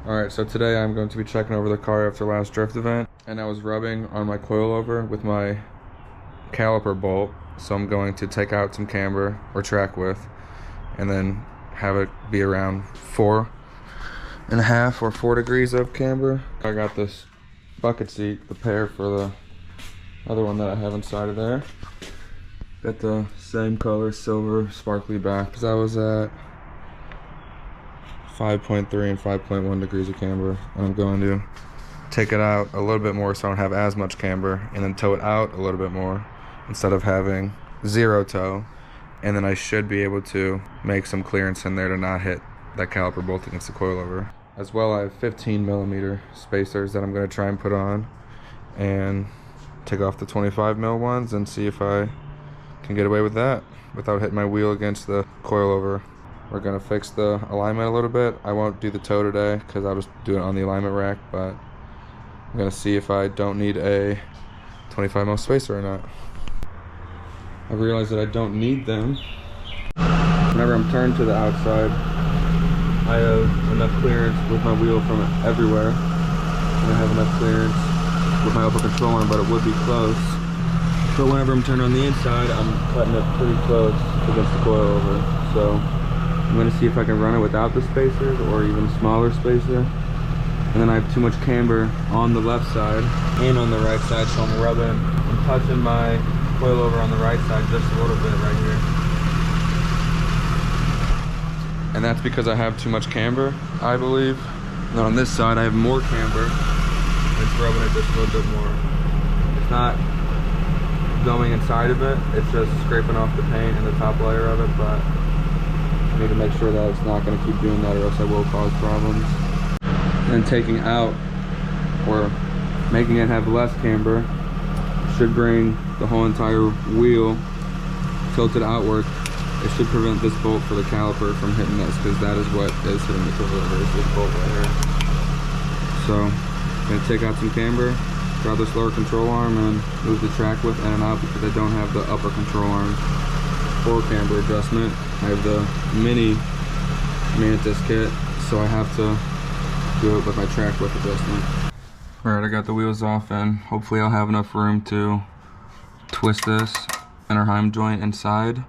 Alright, so today I'm going to be checking over the car after last drift event, and I was rubbing on my coilover with my caliper bolt, so I'm going to take out some camber or track width and then have it be around 4.5 or 4 degrees of camber. I got this bucket seat, the pair for the other one that I have inside of there. Got the same color, silver, sparkly back, because I was at 5.3 and 5.1 degrees of camber, and I'm going to take it out a little bit more so I don't have as much camber, and then tow it out a little bit more instead of having zero tow, and then I should be able to make some clearance in there to not hit that caliper bolt against the coilover. As well, I have 15mm spacers that I'm going to try and put on and take off the 25mm ones and see if I can get away with that without hitting my wheel against the coilover. We're gonna fix the alignment a little bit. I won't do the toe today because I'll just do it on the alignment rack, but I'm gonna see if I don't need a 25mm spacer or not. I realized that I don't need them. Whenever I'm turned to the outside, I have enough clearance with my wheel from everywhere. And I have enough clearance with my upper control arm, but it would be close. But whenever I'm turned on the inside, I'm cutting it pretty close against the coilover. So I'm going to see if I can run it without the spacers or even smaller spacer. And then I have too much camber on the left side and on the right side, so I'm rubbing and touching my coilover on the right side just a little bit right here. And that's because I have too much camber, I believe. And then on this side I have more camber. It's rubbing it just a little bit more. It's not going inside of it, it's just scraping off the paint and the top layer of it, but I need to make sure that it's not going to keep doing that or else I will cause problems. And taking out or making it have less camber should bring the whole entire wheel tilted outward. It should prevent this bolt for the caliper from hitting this, because that is what is hitting the coilover, is this bolt right here. So I'm going to take out some camber, grab this lower control arm and move the track width in and out because I don't have the upper control arm for camber adjustment. I have the mini Mantis kit, so I have to do it with my track width adjustment. Alright, I got the wheels off and hopefully I'll have enough room to twist this inner heim joint inside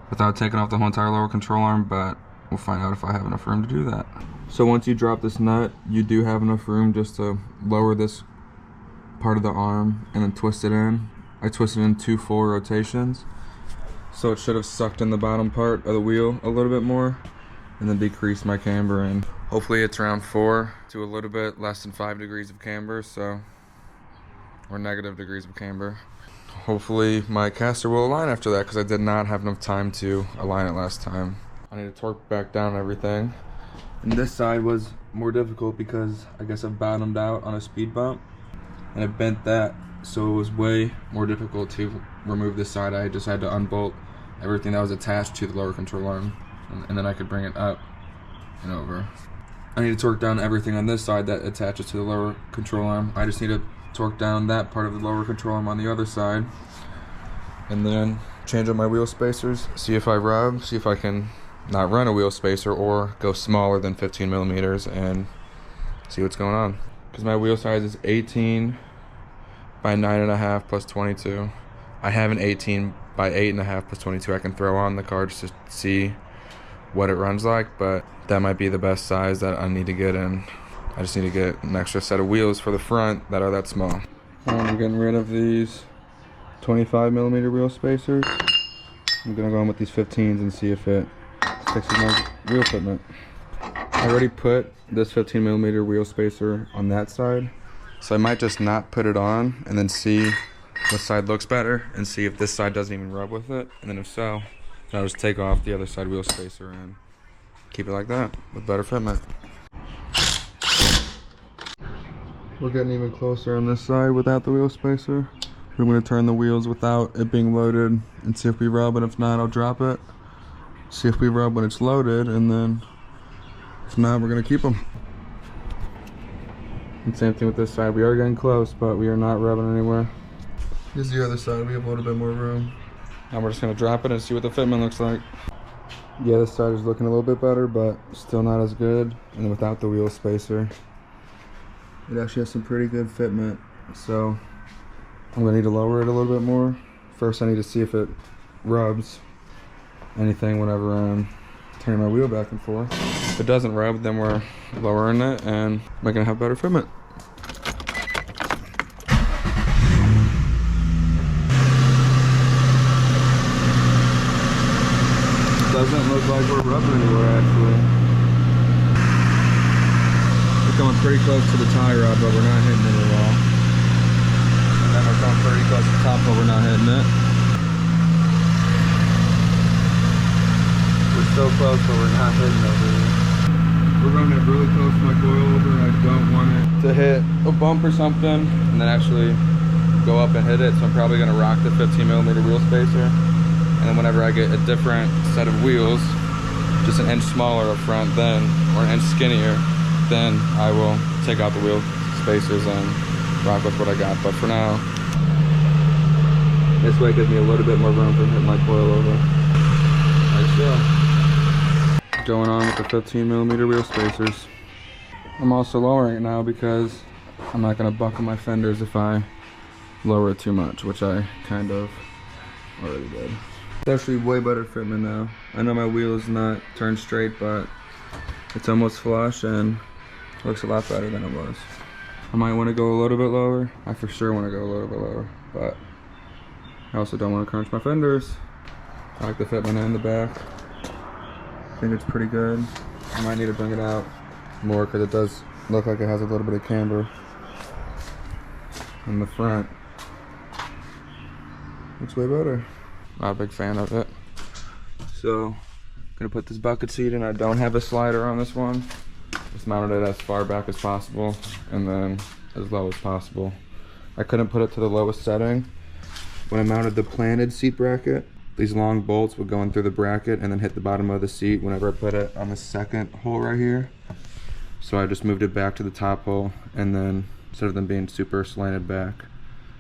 without taking off the whole entire lower control arm, but we'll find out if I have enough room to do that. So once you drop this nut, you do have enough room just to lower this part of the arm and then twist it in. I twisted in 2 full rotations. So it should have sucked in the bottom part of the wheel a little bit more and then decreased my camber, and hopefully it's around 4 to a little bit less than 5 degrees of camber, so, or negative degrees of camber. Hopefully my caster will align after that because I did not have enough time to align it last time. I need to torque back down everything. And this side was more difficult because I guess I bottomed out on a speed bump and it bent that, so it was way more difficult to remove this side. I just had to unbolt everything that was attached to the lower control arm, and then I could bring it up and over. I need to torque down everything on this side that attaches to the lower control arm. I just need to torque down that part of the lower control arm on the other side, and then change up my wheel spacers, see if I rub, see if I can not run a wheel spacer or go smaller than 15mm and see what's going on. Because my wheel size is 18 by 9.5 plus 22. I have an 18 by 8.5 plus 22 I can throw on the car just to see what it runs like, but that might be the best size that I need to get in. I just need to get an extra set of wheels for the front that are that small. And I'm getting rid of these 25mm wheel spacers. I'm gonna go in with these 15s and see if it fixes my wheel fitment. I already put this 15mm wheel spacer on that side, so I might just not put it on and then see what side looks better and see if this side doesn't even rub with it, and then if so, I'll just take off the other side wheel spacer and keep it like that with better fitment. We're getting even closer on this side without the wheel spacer. We're going to turn the wheels without it being loaded and see if we rub, and if not, I'll drop it. See if we rub when it's loaded, and then if not, we're going to keep them. And same thing with this side. We are getting close, but we are not rubbing anywhere. Here's the other side. We have a little bit more room. Now we're just going to drop it and see what the fitment looks like. Yeah, this side is looking a little bit better, but still not as good. And without the wheel spacer, it actually has some pretty good fitment. So I'm gonna need to lower it a little bit more. First, I need to see if it rubs anything whenever I'm turning my wheel back and forth. If it doesn't rub, then we're lowering it and making it have better fitment. Doesn't look like we're rubbing anywhere actually. We're coming pretty close to the tie rod, but we're not hitting it at all. And then we're coming pretty close to the top, but we're not hitting it. We're so close, but we're not hitting it over here. We're running it really close to my coilover, and I don't want it to hit a bump or something and then actually go up and hit it. So I'm probably gonna rock the 15mm wheel spacer. And then whenever I get a different set of wheels, just an inch smaller up front then, or an inch skinnier, then I will take out the wheel spacers and rock with what I got. But for now, this way gives me a little bit more room for hitting my coilover. Like so. Going on with the 15mm wheel spacers. I'm also lowering it now because I'm not gonna buckle my fenders if I lower it too much, which I kind of already did. It's actually way better fitment now. I know my wheel is not turned straight, but it's almost flush and looks a lot better than it was. I might want to go a little bit lower. I for sure want to go a little bit lower, but I also don't want to crunch my fenders. I like the fitment in the back. I think it's pretty good. I might need to bring it out more because it does look like it has a little bit of camber in the front. Looks way better. Not a big fan of it. So, gonna put this bucket seat in. I don't have a slider on this one. Just mounted it as far back as possible and then as low as possible. I couldn't put it to the lowest setting. When I mounted the planted seat bracket, these long bolts would go in through the bracket and then hit the bottom of the seat whenever I put it on the second hole right here. So I just moved it back to the top hole, and then instead of them being super slanted back,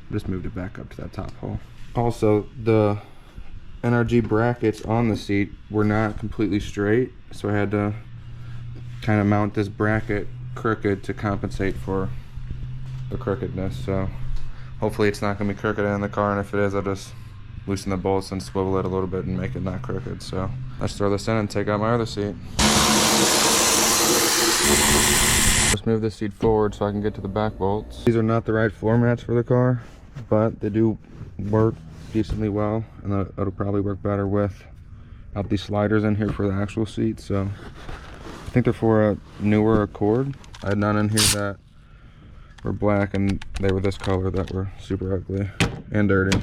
I just moved it back up to that top hole. Also, the NRG brackets on the seat were not completely straight, so I had to kind of mount this bracket crooked to compensate for the crookedness. So hopefully it's not going to be crooked in the car, and if it is, I'll just loosen the bolts and swivel it a little bit and make it not crooked. So let's throw this in and take out my other seat. Let's move this seat forward so I can get to the back bolts. These are not the right floor mats for the car, but they do work decently well, and it'll probably work better without these sliders in here for the actual seat. So I think they're for a newer Accord. I had none in here that were black, and they were this color that were super ugly and dirty.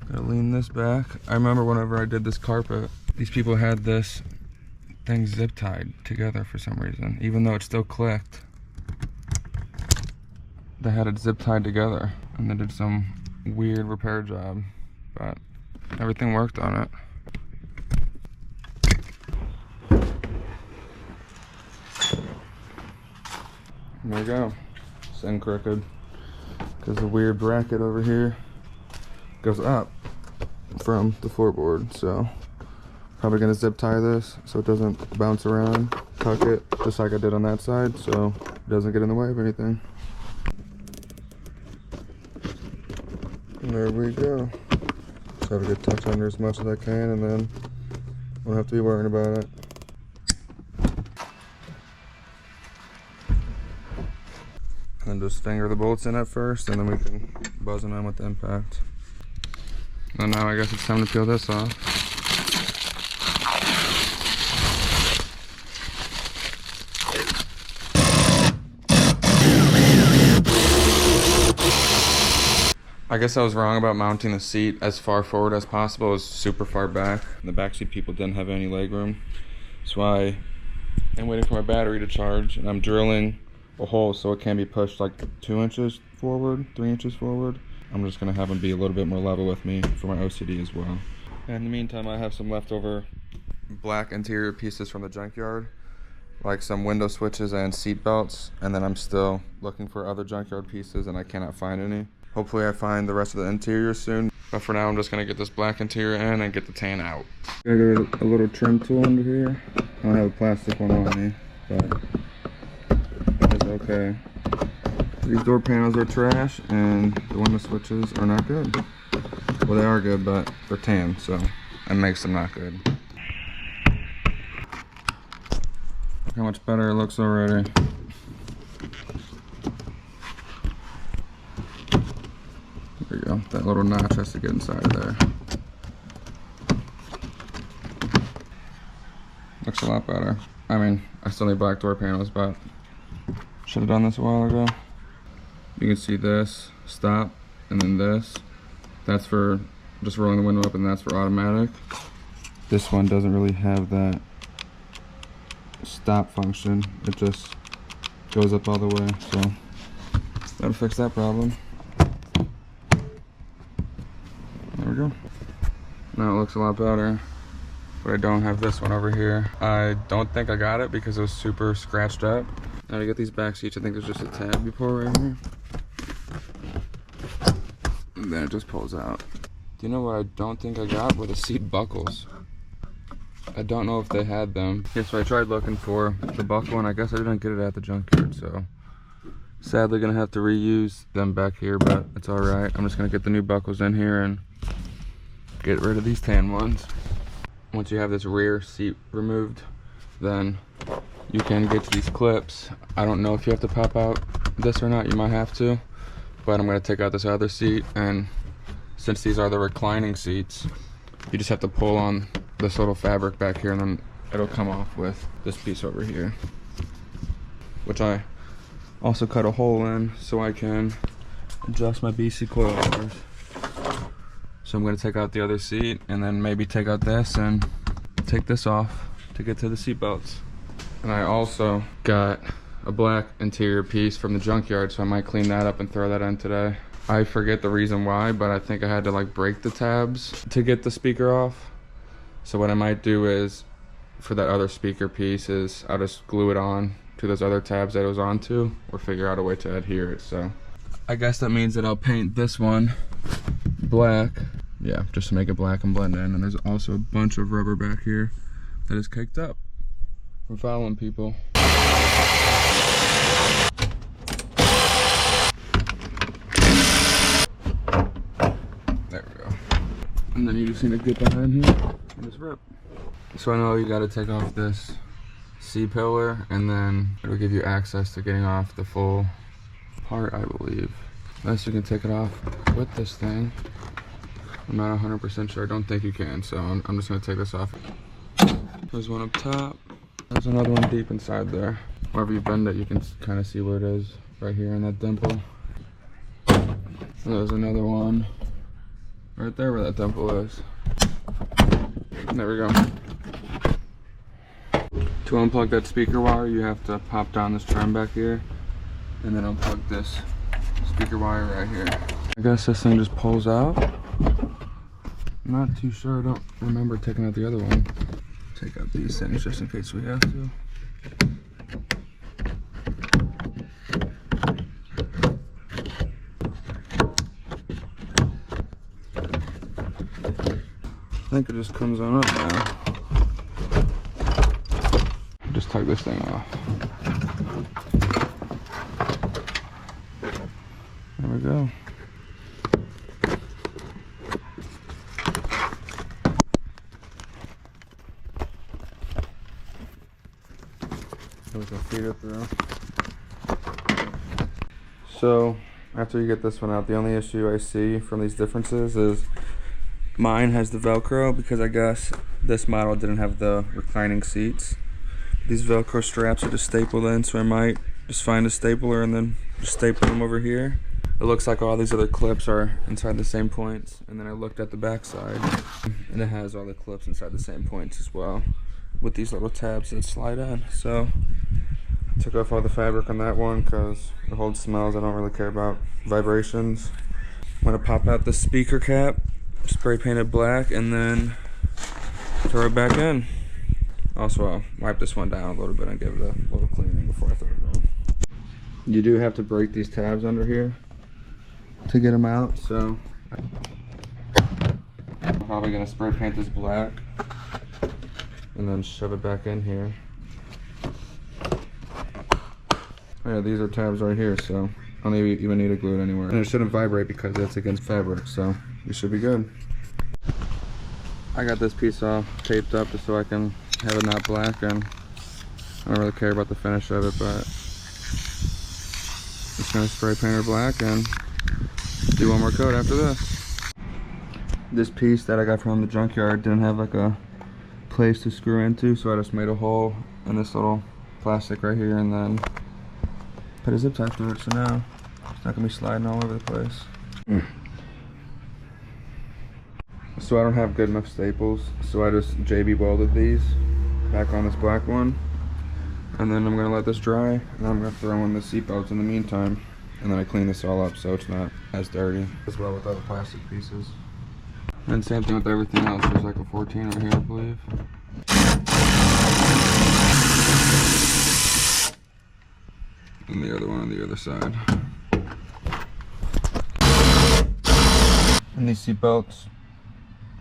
Gotta lean this back. I remember whenever I did this carpet, these people had this thing zip tied together for some reason, even though it still clicked. They had it zip tied together, and they did some weird repair job, but everything worked on it. There we go. It's in crooked because the weird bracket over here goes up from the floorboard. So probably gonna zip tie this so it doesn't bounce around, tuck it just like I did on that side so it doesn't get in the way of anything. And there we go. Just have a good touch under as much as I can, and then won't have to be worrying about it. And just finger the bolts in at first, and then we can buzz them in with the impact. And now I guess it's time to peel this off. I guess I was wrong about mounting the seat as far forward as possible. It was super far back. The backseat people didn't have any leg room. So I am waiting for my battery to charge, and I'm drilling a hole so it can be pushed like 2 inches forward, 3 inches forward. I'm just gonna have them be a little bit more level with me for my OCD as well. And in the meantime, I have some leftover black interior pieces from the junkyard, like some window switches and seat belts, and then I'm still looking for other junkyard pieces and I cannot find any. Hopefully I find the rest of the interior soon. But for now, I'm just gonna get this black interior in and get the tan out. I got a little trim tool under here. I don't have a plastic one on me, but it's okay. These door panels are trash, and the window switches are not good. Well, they are good, but they're tan, so it makes them not good. Look how much better it looks already. There you go. That little notch has to get inside of there. Looks a lot better. I mean, I still need black door panels, but should have done this a while ago. You can see this stop, and then this. That's for just rolling the window up, and that's for automatic. This one doesn't really have that stop function. It just goes up all the way, so that'll fix that problem. There we go. Now it looks a lot better, but I don't have this one over here. I don't think I got it because it was super scratched up. Now to get these back seats, I think there's just a tab you pull right here. And then it just pulls out. Do you know what I don't think I got? Were the seat buckles. I don't know if they had them. Yeah, so I tried looking for the buckle, and I guess I didn't get it at the junkyard, so sadly gonna have to reuse them back here, but it's alright. I'm just gonna get the new buckles in here and get rid of these tan ones. Once you have this rear seat removed, then you can get to these clips. I don't know if you have to pop out this or not. You might have to, but I'm gonna take out this other seat, and since these are the reclining seats, you just have to pull on this little fabric back here, and then it'll come off with this piece over here, which I also cut a hole in so I can adjust my BC coilovers. So I'm going to take out the other seat, and then maybe take out this and take this off to get to the seat belts. And I also got a black interior piece from the junkyard, so I might clean that up and throw that in today. I forget the reason why, but I think I had to like break the tabs to get the speaker off. So what I might do is, for that other speaker piece, is I'll just glue it on to those other tabs that it was onto, or figure out a way to adhere it. So I guess that means that I'll paint this one black. Yeah, just to make it black and blend in. And there's also a bunch of rubber back here that is caked up. We're following people. There we go. And then you just need to get behind here and just rip. So I know you got to take off this C-pillar, and then it'll give you access to getting off the full part, I believe. Unless you can take it off with this thing. I'm not 100% sure. I don't think you can, so I'm just going to take this off. There's one up top. There's another one deep inside there. Wherever you bend it, you can kind of see where it is, right here in that dimple. And there's another one right there where that dimple is. There we go. To unplug that speaker wire, you have to pop down this trim back here, and then unplug this speaker wire right here. I guess this thing just pulls out. I'm not too sure. I don't remember taking out the other one. Take out these things just in case we have to. I think it just comes on up now. Just tug this thing off. There we go. Feed it through. So after you get this one out, the only issue I see from these differences is mine has the Velcro, because I guess this model didn't have the reclining seats. These Velcro straps are just stapled in, so I might just find a stapler and then just staple them over here. It looks like all these other clips are inside the same points, and then I looked at the back side and it has all the clips inside the same points as well, with these little tabs that slide in. So I took off all the fabric on that one because it holds smells. I don't really care about vibrations. I'm gonna pop out the speaker cap, spray paint it black, and then throw it back in. Also, I'll wipe this one down a little bit and give it a little cleaning before I throw it in. You do have to break these tabs under here to get them out, so I'm probably gonna spray paint this black and then shove it back in here. Oh yeah, these are tabs right here, so I don't even need to glue it anywhere. And it shouldn't vibrate because it's against fabric, so we should be good. I got this piece all taped up just so I can have it not black, and I don't really care about the finish of it, but just gonna spray paint her black and do one more coat after this. This piece that I got from the junkyard didn't have like a place to screw into, so I just made a hole in this little plastic right here and then put a zip tie through it, so now it's not gonna be sliding all over the place. So I don't have good enough staples, so I just JB welded these back on this black one, and then I'm gonna let this dry, and I'm gonna throw in the seat belts in the meantime, and then I clean this all up so it's not as dirty as well with other plastic pieces. And same thing with everything else. There's like a 14 right here, I believe. And the other one on the other side. And these seat belts,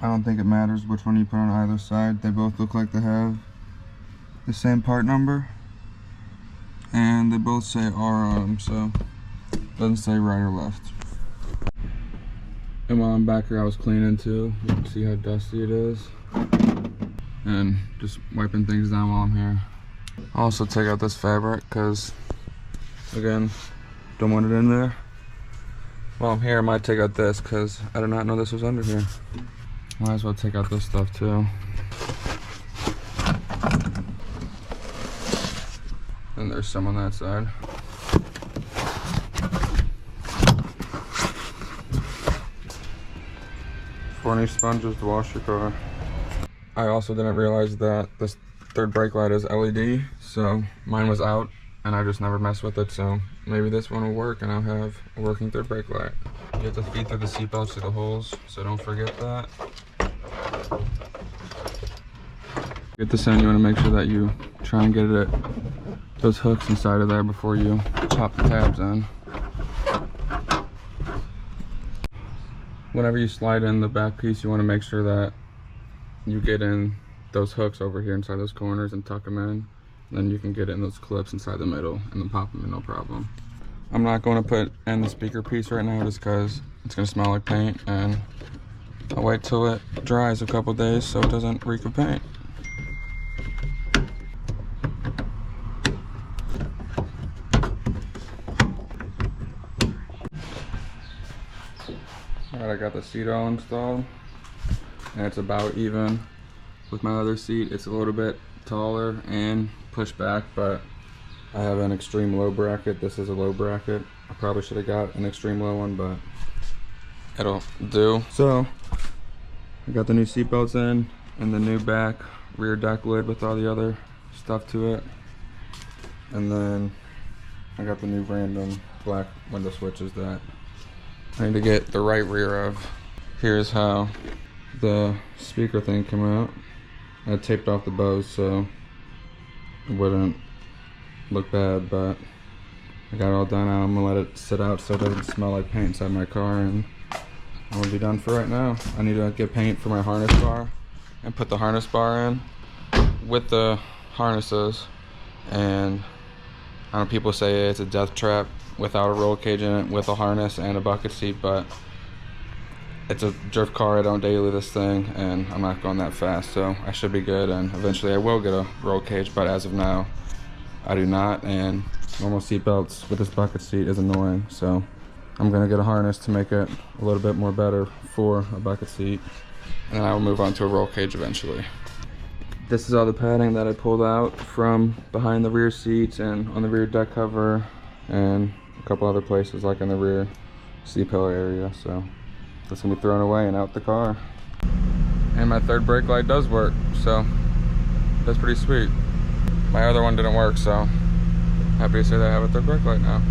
I don't think it matters which one you put on either side. They both look like they have the same part number, and they both say R on them, so it doesn't say right or left. And while I'm back here, I was cleaning too. You can see how dusty it is, and just wiping things down while I'm here. I'll also take out this fabric because, again, don't want it in there. While I'm here, I might take out this because I did not know this was under here. Might as well take out this stuff too. And there's some on that side. For any sponges to wash your car. I also didn't realize that this third brake light is LED, so mine was out and I just never messed with it, so maybe this one will work and I'll have a working third brake light. You have to feed through the seatbelts to the holes, so don't forget that. Get this in, you want to make sure that you try and get it at those hooks inside of there before you pop the tabs in. Whenever you slide in the back piece, you want to make sure that you get in those hooks over here inside those corners and tuck them in. Then you can get in those clips inside the middle and then pop them in, no problem. I'm not going to put in the speaker piece right now just because it's going to smell like paint, and I'll wait till it dries a couple days so it doesn't reek of paint. Alright, I got the seat all installed, and it's about even with my other seat. It's a little bit taller and pushed back, but I have an extreme low bracket. This is a low bracket. I probably should have got an extreme low one, but it'll do. So I got the new seat belts in and the new back rear deck lid with all the other stuff to it, and then I got the new random black window switches that I need to get the right rear of. Here's how the speaker thing came out. I taped off the bows so it wouldn't look bad, but I got it all done. I'm gonna let it sit out so it doesn't smell like paint inside my car, and I'm gonna be done for right now. I need to get paint for my harness bar and put the harness bar in with the harnesses. And I know people say it's a death trap without a roll cage in it with a harness and a bucket seat, but it's a drift car. I don't daily this thing, and I'm not going that fast, so I should be good, and eventually I will get a roll cage, but as of now I do not, and normal seat belts with this bucket seat is annoying, so I'm gonna get a harness to make it a little bit more better for a bucket seat, and then I will move on to a roll cage eventually. This is all the padding that I pulled out from behind the rear seats and on the rear deck cover and a couple other places like in the rear seat pillow area, so that's gonna be thrown away and out the car. And my third brake light does work, so that's pretty sweet. My other one didn't work, so happy to say that I have a third brake light now.